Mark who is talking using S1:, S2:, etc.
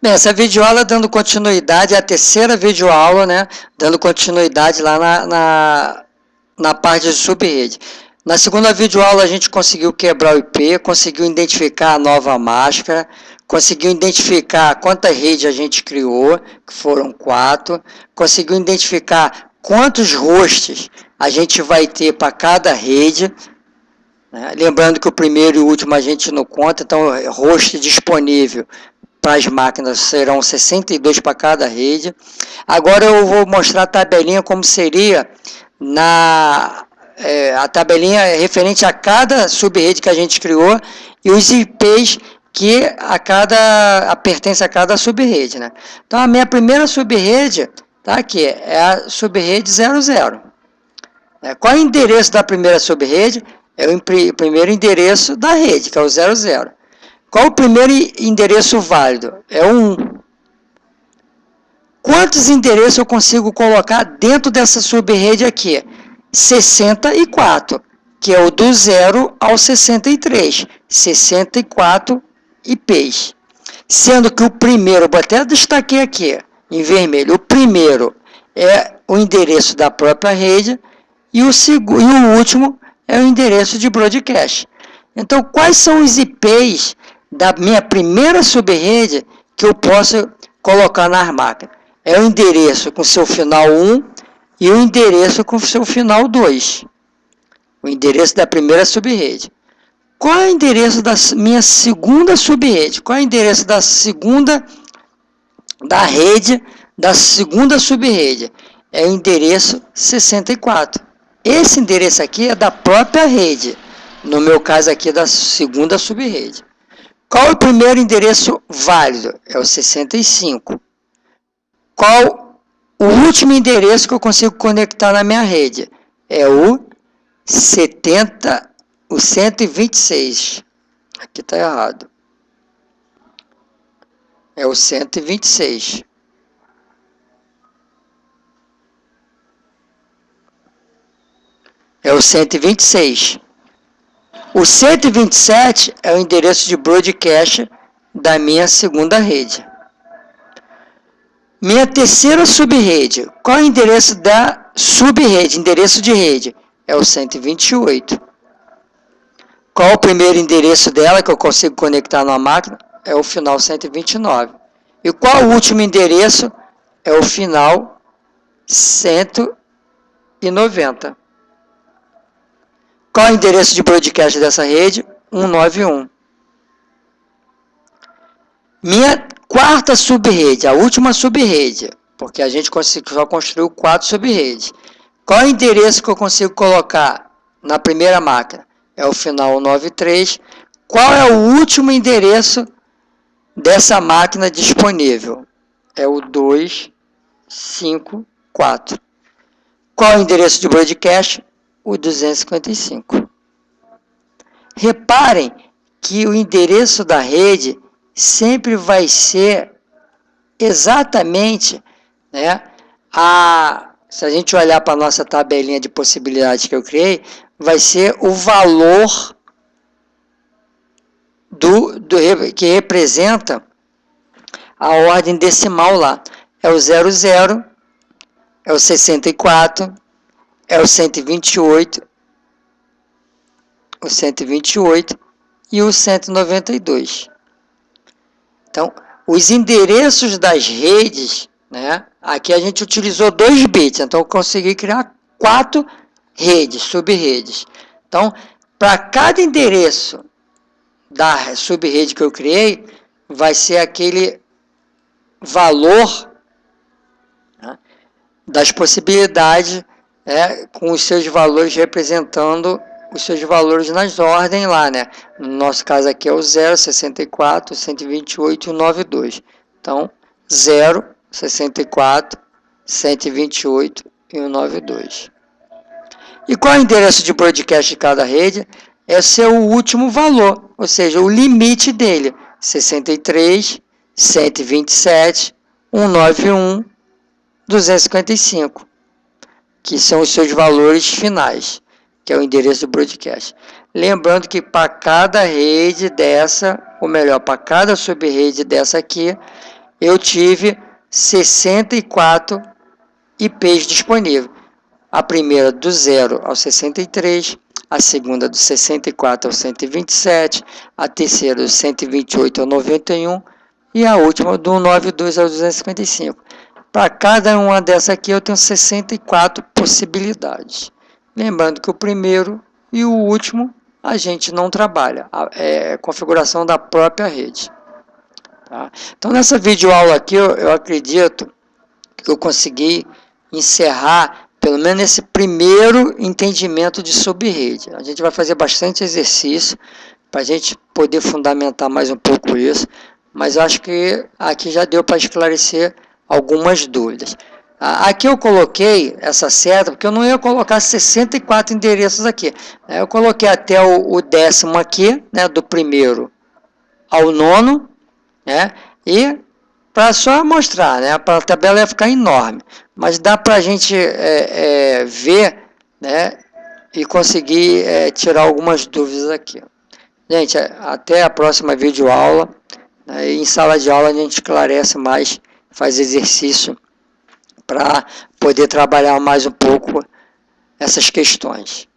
S1: Bem, essa videoaula dando continuidade, é a terceira videoaula, né? Dando continuidade lá na parte de subrede. Na segunda videoaula a gente conseguiu quebrar o IP, conseguiu identificar a nova máscara, conseguiu identificar quantas redes a gente criou, que foram 4, conseguiu identificar quantos hosts a gente vai ter para cada rede, né? Lembrando que o primeiro e o último a gente não conta, então host disponível para as máquinas serão 62 para cada rede. Agora eu vou mostrar a tabelinha como seria a tabelinha referente a cada subrede que a gente criou e os IPs que pertence a cada subrede, né? Então a minha primeira subrede tá aqui, é a subrede 00. Qual é o endereço da primeira subrede? É o primeiro endereço da rede, que é o 00. Qual o primeiro endereço válido? É o 1. Quantos endereços eu consigo colocar dentro dessa subrede aqui? 64, que é o do 0 ao 63. 64 IPs. Sendo que o primeiro, eu até destaquei aqui, em vermelho, o primeiro é o endereço da própria rede e o último é o endereço de broadcast. Então, quais são os IPs da minha primeira subrede que eu posso colocar nas máquinas? É o endereço com seu final 1 e o endereço com seu final 2. O endereço da primeira subrede. Qual é o endereço da minha segunda subrede? Qual é o endereço da rede da segunda subrede? É o endereço 64. Esse endereço aqui é da própria rede. No meu caso aqui, da segunda subrede. Qual é o primeiro endereço válido? É o 65. Qual o último endereço que eu consigo conectar na minha rede? É o 126. Aqui está errado. É o 126. É o 126. O 127 é o endereço de broadcast da minha segunda rede. Minha terceira subrede. Qual é o endereço da subrede? Endereço de rede. É o 128. Qual o primeiro endereço dela que eu consigo conectar na máquina? É o final 129. E qual o último endereço? É o final 190. Qual é o endereço de broadcast dessa rede? 191. Minha quarta subrede, a última subrede, porque a gente só construiu 4 subredes. Qual é o endereço que eu consigo colocar na primeira máquina? É o final 93. Qual é o último endereço dessa máquina disponível? É o 254. Qual é o endereço de broadcast? O 255. Reparem que o endereço da rede sempre vai ser exatamente, né, se a gente olhar para a nossa tabelinha de possibilidades que eu criei, vai ser o valor que representa a ordem decimal lá. É o 00, é o 64, é o 128, o 128 e o 192. Então, os endereços das redes, né? Aqui a gente utilizou 2 bits, então eu consegui criar 4 redes, subredes. Então, para cada endereço da subrede que eu criei, vai ser aquele valor, né, das possibilidades, com os seus valores representando os seus valores nas ordens lá, né? No nosso caso aqui é o 0, 64, 128 e 92. Então, 0, 64, 128 e 92. E qual é o endereço de broadcast de cada rede? Esse é o último valor, ou seja, o limite dele. 63, 127, 191, 255, que são os seus valores finais, que é o endereço do broadcast. Lembrando que para cada rede dessa, ou melhor, para cada subrede dessa aqui, eu tive 64 IPs disponíveis. A primeira do 0 ao 63, a segunda do 64 ao 127, a terceira do 128 ao 91 e a última do 92 ao 255. Para cada uma dessas aqui eu tenho 64 possibilidades. Lembrando que o primeiro e o último a gente não trabalha, é configuração da própria rede. Tá? Então nessa videoaula aqui eu acredito que eu consegui encerrar pelo menos esse primeiro entendimento de subrede. A gente vai fazer bastante exercício para a gente poder fundamentar mais um pouco isso, mas eu acho que aqui já deu para esclarecer algumas dúvidas. Aqui eu coloquei essa seta, porque eu não ia colocar 64 endereços aqui. Eu coloquei até o 10º aqui, né, do primeiro ao 9º, né, e para só mostrar, né, para a tabela ia ficar enorme, mas dá para a gente ver, né, e conseguir tirar algumas dúvidas aqui. Gente, até a próxima videoaula, né, em sala de aula a gente esclarece mais, faz exercício para poder trabalhar mais um pouco essas questões.